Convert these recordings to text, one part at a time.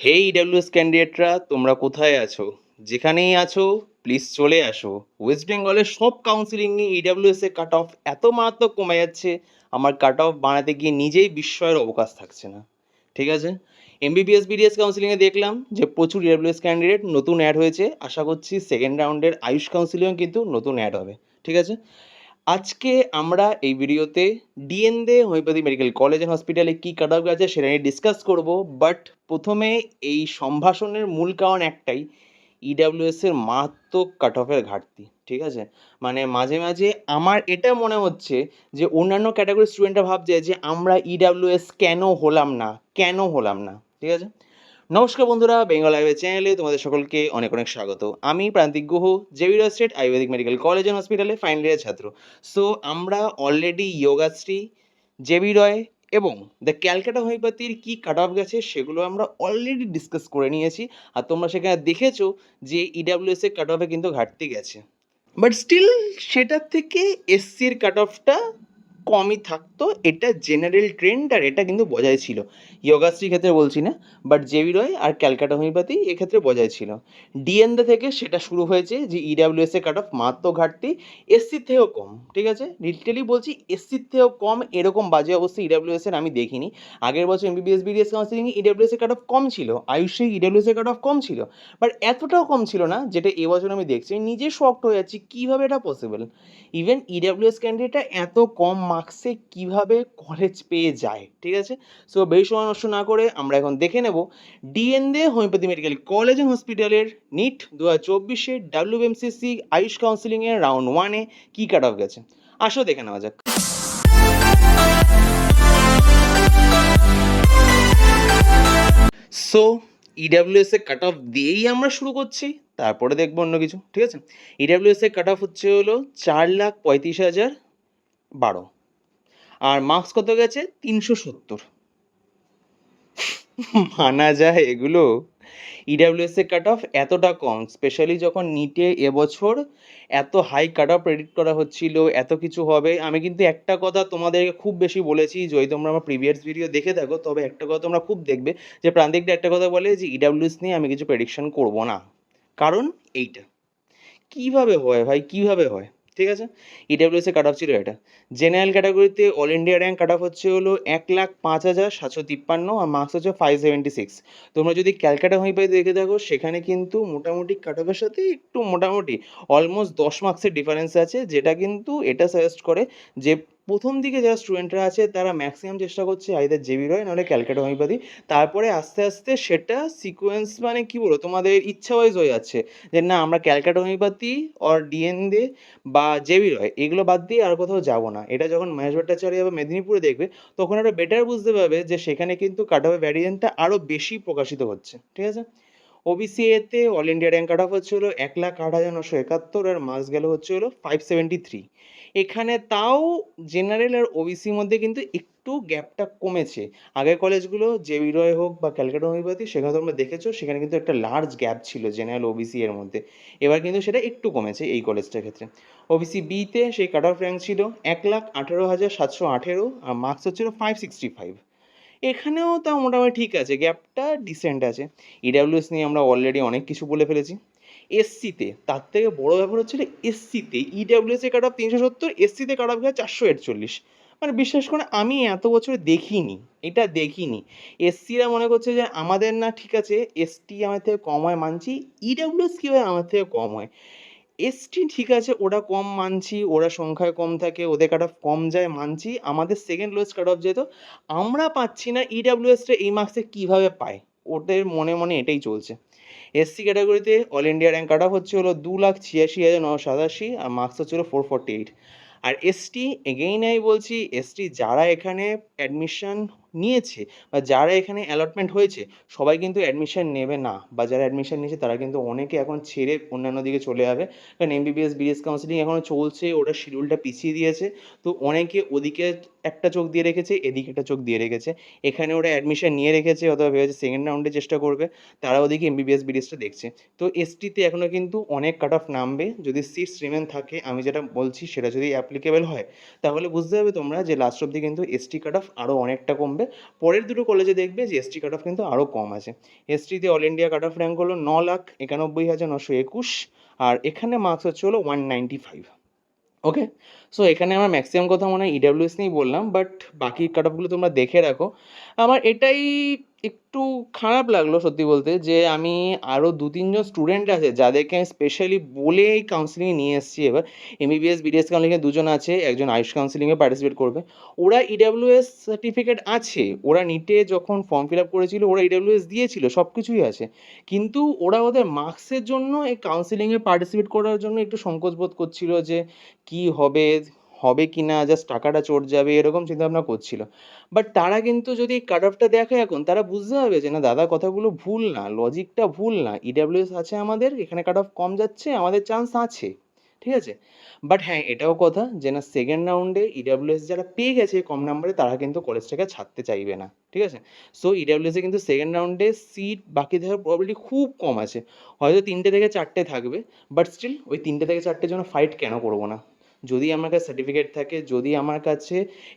হে EWS ক্যান্ডিডেটরা, তোমরা কোথায় আছো? যেখানেই আছো প্লিজ চলে আসো। ওয়েস্ট বেঙ্গলের সব কাউন্সিলিংয়ে ইডাব্লিউএস এর কাট অফ এত মারাত্মক কমে যাচ্ছে, আমার কাট অফ বানাতে গিয়ে নিজেই বিস্ময়ের অবকাশ থাকছে না। ঠিক আছে, এমবিবিএস বিডিএস কাউন্সিলিংয়ে দেখলাম যে প্রচুর ইডাব্লিউএস ক্যান্ডিডেট নতুন অ্যাড হয়েছে। আশা করছি সেকেন্ড রাউন্ডের আয়ুষ কাউন্সিলিংও কিন্তু নতুন অ্যাড হবে। ঠিক আছে, আজকে আমরা এই ভিডিওতে ডিএনদে হোমিওপ্যাথি মেডিকেল কলেজ অ্যান্ড হসপিটালে কী কাট অফ আছে সেটা নিয়ে ডিসকাস করব। বাট প্রথমে এই সম্ভাষণের মূল কারণ একটাই, ইডাব্লিউএস এর মারাত্মক কাট অফের ঘাটতি। ঠিক আছে, মানে মাঝে মাঝে আমার এটা মনে হচ্ছে যে অন্যান্য ক্যাটাগরির স্টুডেন্টরা ভাবছে যে আমরা ইডাব্লিউএস কেন হলাম না, কেন হলাম না। ঠিক আছে, নমস্কার বন্ধুরা, বেঙ্গল আয়ুর্বেদ চ্যানেলে তোমাদের সকলকে অনেক অনেক স্বাগত। আমি Prantik Guha, Xavier state Ayurvedic medical college and হসপিটালে ফাইনাল ইয়ারের ছাত্র। সো আমরা অলরেডি যোগাশ্রী, জেবি রয় এবং দ্য ক্যালকাটা হোমিওপ্যাথির কী কাট অফ গেছে সেগুলো আমরা অলরেডি ডিসকাস করে নিয়েছি। আর তোমরা সেখানে দেখেছো যে ইডাব্লিউএস এর কাট অফে কিন্তু ঘাটতি গেছে, বাট স্টিল সেটার থেকে এসসির কাট অফটা কমই থাকতো। এটা জেনারেল ট্রেন্ড আর এটা কিন্তু বজায় ছিল। যোগাশ্রীর ক্ষেত্রে বলছি না, বাট জেবি রয় আর ক্যালকাটা হোমিওপ্যাথি এক্ষেত্রে বজায় ছিল। ডিএনদে থেকে সেটা শুরু হয়েছে যে ইডাব্লিউএস এর কাট অফ মাত্র ঘাটতি, এসসির থেকেও কম। ঠিক আছে, লিটারালি বলছি এসসির থেকেও কম এরকম বাজে অবস্থা ইডাব্লিউএস এর আমি দেখিনি। আগের বছর এমবিবিএস বিডিএস কাউন্সিলিং ইডাব্লিউএস এর কাট অফ কম ছিল, আয়ুষে ইডাব্লিউএস এর কাট অফ কম ছিল, বাট এতটাও কম ছিল না যেটা এবছর আমি দেখছি। নিজে শকড হয়ে যাচ্ছি কীভাবে এটা পসিবল। ইভেন ইডাব্লিউএস ক্যান্ডিডেটটা এত কম মার্কসে কিভাবে কলেজ পেয়ে যায়। ঠিক আছে, সো বেশি সময় নষ্ট না করে আমরা এখন দেখে নেব ডিএনদে হোমিওপ্যাথি মেডিকেল কলেজ অ্যান্ড হসপিটালের নিট 2024-এ ডাব্লিউএমসিসি আয়ুষ কাউন্সিলিংয়ের রাউন্ড 1-এ কী কাট অফ গেছে। আসো দেখে নেওয়া যাক। সো ইডাব্লিউএস এর কাট অফ দিয়েই আমরা শুরু করছি, তারপরে দেখবো অন্য কিছু। ঠিক আছে, ইডাব্লিউএস এর কাট অফ হচ্ছে হলো 4,35,012, আর মার্কস কত গেছে 370। মানা যায় এগুলো? ইডাব্লিউএস এর কাট অফ এতটা কম, স্পেশালি যখন নিটে এবছর এত হাই কাট অফ প্রেডিক্ট করা হচ্ছিল, এত কিছু হবে। আমি কিন্তু একটা কথা তোমাদেরকে খুব বেশি বলেছি, যদি তোমরা আমার প্রিভিয়াস ভিডিও দেখে থাকো তবে একটা কথা তোমরা খুব দেখবে যে প্রান্তিকটা একটা কথা বলে যে ইডাব্লিউএস নিয়ে আমি কিছু প্রেডিকশন করবো না। কারণ এইটা কীভাবে হয় ভাই, কীভাবে হয়? ঠিক আছে, ইডাব্লিউএস এর কাট অফ ছিল এটা। জেনারেল ক্যাটাগরিতে all India rank cut off হচ্ছে হলো 1,05,753 আর মার্কস হচ্ছে 576। তোমরা যদি ক্যালকাটা হোমিওপ্যাথি দেখে থাকো সেখানে কিন্তু মোটামুটি কাট অফের সাথে একটু মোটামুটি অলমোস্ট 10 মার্কসের ডিফারেন্স আছে, যেটা কিন্তু এটা সাজেস্ট করে যে প্রথম দিকে যারা স্টুডেন্টরা আছে তারা ম্যাক্সিমাম চেষ্টা করছে আইদার জেবি রয় নাহলে ক্যালকাটা হোমিওপ্যাথি। তারপরে আস্তে আস্তে সেটা সিকোয়েন্স মানে কী বলবো তোমাদের ইচ্ছা ওয়াইজ হয়ে যাচ্ছে যে না আমরা ক্যালকাটা হোমিওপ্যাথি অর ডিএনদে বা জেবি রয় এগুলো বাদ দিয়ে আর কোথাও যাবো না। এটা যখন মহেশ ভট্টাচার্য বা মেদিনীপুরে দেখবে তখন আরও বেটার বুঝতে পারবে যে সেখানে কিন্তু কাট অফের ভ্যারিয়েন্টটা আরও বেশি প্রকাশিত হচ্ছে। ঠিক আছে, ওবিসি এতে all India rank cut off হচ্ছে হলো 1,08,971 আর মার্কস গেল হচ্ছে হলো 573। এখানে তাও জেনারেল আর ওবিসির মধ্যে কিন্তু একটু গ্যাপটা কমেছে। আগের কলেজগুলো জেবি রয় হোক বা ক্যালকাটা হোমিওপ্যাথি সেখানে তোমরা দেখেছো সেখানে কিন্তু একটা লার্জ গ্যাপ ছিল জেনারেল ওবিসি এর মধ্যে। এবার কিন্তু সেটা একটু কমেছে এই কলেজটার ক্ষেত্রে। ওবিসি বিতে সেই কাট অফ র্যাঙ্ক ছিল 1,18,718 আর মার্কস হচ্ছিল 565। এখানেও তাও মোটামুটি ঠিক আছে, গ্যাপটা ডিসেন্ট আছে। ইডাব্লিউএস নিয়ে আমরা অলরেডি অনেক কিছু বলে ফেলেছি। এসসিতে তার থেকে বড় ব্যাপার হচ্ছিল এসসিতে ইডাব্লিউএস এ কাট অফ 370, এসসিতে কাট অফ গেছে 441। মানে বিশ্বাস করে আমি এত বছর দেখিনি, এটা দেখিনি। এসসিরা মনে করছে যে আমাদের না ঠিক আছে এসটি আমার থেকে কম হয় মানছি, ইডাব্লিউএস কীভাবে আমার থেকে কম হয়? এসটি ঠিক আছে ওরা কম মানছি, ওরা সংখ্যায় কম থাকে, ওদের কাট অফ কম যায় মানছি, আমাদের সেকেন্ড লোয়েস্ট কাট অফ যেত, আমরা পাচ্ছি না। ইডাব্লিউএসটা এই মার্কসে কীভাবে পায়? ওদের মনে মনে এটাই চলছে। এসসি ক্যাটাগরিতে all India rank cut off হচ্ছে হলো 2,86,987 আর মার্কস হচ্ছে হলো 448। আর এসটি এগেইন আমি বলছি এসটি যারা এখানে অ্যাডমিশন নিয়েছে বা যারা এখানে অ্যালটমেন্ট হয়েছে সবাই কিন্তু অ্যাডমিশন নেবে না, বা যারা অ্যাডমিশন নিয়েছে তারা কিন্তু অনেকে এখন ছেড়ে অন্যান্য দিকে চলে যাবে। কারণ এমবিবিএস বিএস কাউন্সিলিং এখনও চলছে, ওটা শিডিউলটা পিছিয়ে দিয়েছে। তো অনেকে ওদিকে একটা চোখ দিয়ে রেখেছে, এদিকে একটা চোখ দিয়ে রেখেছে। এখানে ওরা অ্যাডমিশন নিয়ে রেখেছে অথবা ভেবেছে সেকেন্ড রাউন্ডে চেষ্টা করবে, তারা ওদিকে এমবিবিএস বিডিএসটা দেখছে। তো এসটিতে এখনও কিন্তু অনেক কাট অফ নামবে যদি সিটস রিমেন থাকে। আমি যেটা বলছি সেটা যদি অ্যাপ্লিকেবল হয় তাহলে বুঝতে হবে তোমরা যে লাস্ট অব্দি কিন্তু এসটি কাট অফ আরও অনেকটা কমবে। হবে। পরের দুটো কলেজে দেখবে যে এসটি কাট অফ কিন্তু আরও কম আছে। এসটিতে all India cut off rank হলো 9,91,921, আর এখানে মার্কস হচ্ছে হলো 195। ওকে, সো এখানে আমার ম্যাক্সিমাম কথা মনে হয় ইডাব্লিউএস নিয়েই বললাম, বাট বাকি কাট অফগুলো তোমরা দেখে রাখো। আমার এটাই একটু খারাপ লাগলো সত্যি বলতে, যে আমি আরও 2-3 জন স্টুডেন্ট আছে যাদেরকে আমি স্পেশালি বলে এই কাউন্সিলিংয়ে নিয়ে এসেছি। এবার এমবিবিএস বিডিএস কাউন্সিলিংয়ে 2জন আছে, একজন আয়ুষ কাউন্সিলিংয়ে পার্টিসিপেট করবে। ওরা ইডাব্লিউএস সার্টিফিকেট আছে, ওরা নিটে যখন ফর্ম ফিল আপ করেছিল ওরা ইডাব্লিউএস দিয়েছিল, সব কিছুই আছে, কিন্তু ওরা ওদের মার্কসের জন্য এই কাউন্সিলিংয়ে পার্টিসিপেট করার জন্য একটু সংকোচ বোধ করছিল, যে কি হবে, হবে কি না, জাস্ট টাকাটা চট যাবে এরকম চিন্তাভাবনা করছিল। বাট তারা কিন্তু যদি কাট অফটা দেখে এখন, তারা বুঝতে পারবে যে না দাদা কথাগুলো ভুল না, লজিকটা ভুল না, ইডাব্লিউএস আছে আমাদের এখানে, কাট অফ কম যাচ্ছে, আমাদের চান্স আছে, ঠিক আছে। বাট হ্যাঁ, এটাও কথা যে না সেকেন্ড রাউন্ডে ইডাব্লিউএস যারা পেয়ে গেছে কম নাম্বারে তারা কিন্তু কলেজটাকে ছাড়তে চাইবে না, ঠিক আছে। সো ইডাব্লিউএসে কিন্তু সেকেন্ড রাউন্ডে সিট বাকি থাকার প্রবাবিলিটি খুব কম আছে, হয়তো 3টে থেকে 4টে থাকবে। বাট স্টিল ওই 3টে থেকে 4টের জন্য ফাইট কেন করবো না? যদি আমার কাছে সার্টিফিকেট থাকে, যদি আমার কাছে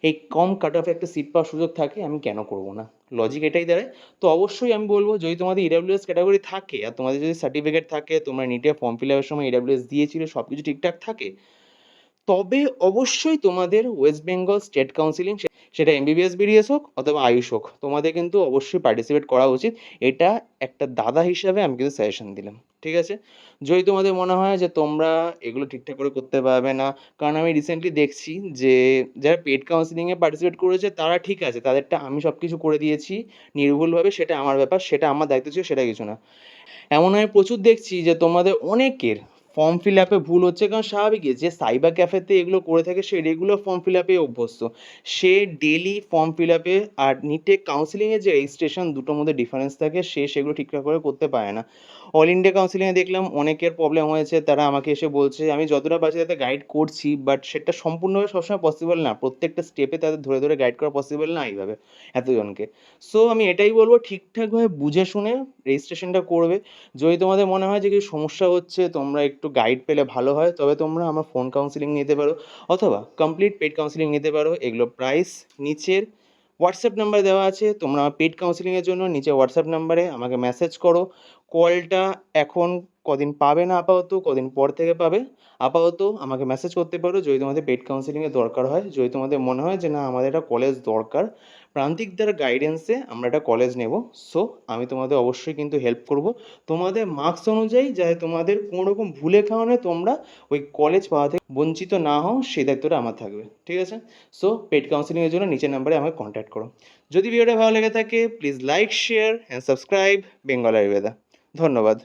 এই কম কাট অফে একটা সিট পাওয়ার সুযোগ থাকে, আমি কেন করবো না? লজিক এটাই দাঁড়ায়। তো অবশ্যই আমি বলবো, যদি তোমাদের ইডাব্লিউএস ক্যাটাগরি থাকে আর তোমাদের যদি সার্টিফিকেট থাকে, তোমরা নিটে ফর্ম ফিল আপের সময় ইডাব্লিউএস দিয়েছিলে, সব কিছু ঠিকঠাক থাকে, তবে অবশ্যই তোমাদের ওয়েস্ট বেঙ্গল স্টেট কাউন্সিলিং, সেটা এমবিবিএস বিডিএস হোক অথবা আয়ুষ হোক, তোমাদের কিন্তু অবশ্যই পার্টিসিপেট করা উচিত। এটা একটা দাদা হিসাবে আমি কিন্তু সাজেশন দিলাম, ঠিক আছে। যদি তোমাদের মনে হয় যে তোমরা এগুলো ঠিকঠাক করে করতে পারবে না, কারণ আমি রিসেন্টলি দেখছি যে যারা পেড কাউন্সিলিংয়ে পার্টিসিপেট করেছে তারা ঠিক আছে, তাদেরটা আমি সব কিছু করে দিয়েছি নির্ভুলভাবে, সেটা আমার ব্যাপার, সেটা আমার দায়িত্ব ছিল, সেটা কিছু না। এমন আমি প্রচুর দেখছি যে তোমাদের অনেকের ফর্ম ফিল আপে ভুল হচ্ছে, কারণ স্বাভাবিকই যে সাইবার ক্যাফেতে এগুলো করে থাকে সে রেগুলার ফর্ম ফিল আপে অভ্যস্ত, সে ডেলি ফর্ম ফিল আপে আর নিটে কাউন্সিলিংয়ের যে রেজিস্ট্রেশন, দুটোর মধ্যে ডিফারেন্স থাকে, সে সেগুলো ঠিকঠাক করে করতে পারে না। অল ইন্ডিয়া কাউন্সিলিংয়ে দেখলাম অনেকের প্রবলেম হয়েছে, তারা আমাকে এসে বলছে, আমি যতটা পারছি তাতে গাইড করছি, বাট সেটা সম্পূর্ণভাবে সবসময় পসিবল না, প্রত্যেকটা স্টেপে তাদের ধরে ধরে গাইড করা পসিবল না এইভাবে এতজনকে। সো আমি এটাই বলবো, ঠিকঠাকভাবে বুঝে শুনে রেজিস্ট্রেশনটা করবে। যদি তোমাদের মনে হয় যে কিছু সমস্যা হচ্ছে, তোমরা একটু গাইড পেলে ভালো হয়, তবে তোমরা আমার ফোন কাউন্সিলিং নিতে পারো অথবা কমপ্লিট পেড কাউন্সিলিং নিতে পারো। এগুলো প্রাইস নিচের হোয়াটসঅ্যাপ নাম্বার দেওয়া আছে, তোমরা পেড কাউন্সিলিংয়ের জন্য নিচে হোয়াটসঅ্যাপ নাম্বারে আমাকে মেসেজ করো। কলটা এখন কদিন পাবে না, আপাতত কদিন পর থেকে পাবে। আপাতত আমাকে মেসেজ করতে পারো যদি তোমাদের পেড কাউন্সিলিংয়ের দরকার হয়, যদি তোমাদের মনে হয় যে না আমাদের একটা কলেজ দরকার, প্রান্তিকদের গাইডেন্সে আমরা একটা কলেজ নেব। সো আমি তোমাদের অবশ্যই কিন্তু হেল্প করব, তোমাদের মার্কস অনুযায়ী, যাতে তোমাদের কোনো রকম ভুলের কারণে তোমরা ওই কলেজ পাওয়া থেকে বঞ্চিত না হও, সেই দায়িত্বটা আমার থাকবে, ঠিক আছে। সো পেড কাউন্সিলিংয়ের জন্য নিচের নাম্বারে আমাকে কন্ট্যাক্ট করো। যদি ভিডিওটা ভালো লেগে থাকে please like, share and subscribe Bengal Ayurveda. ধন্যবাদ।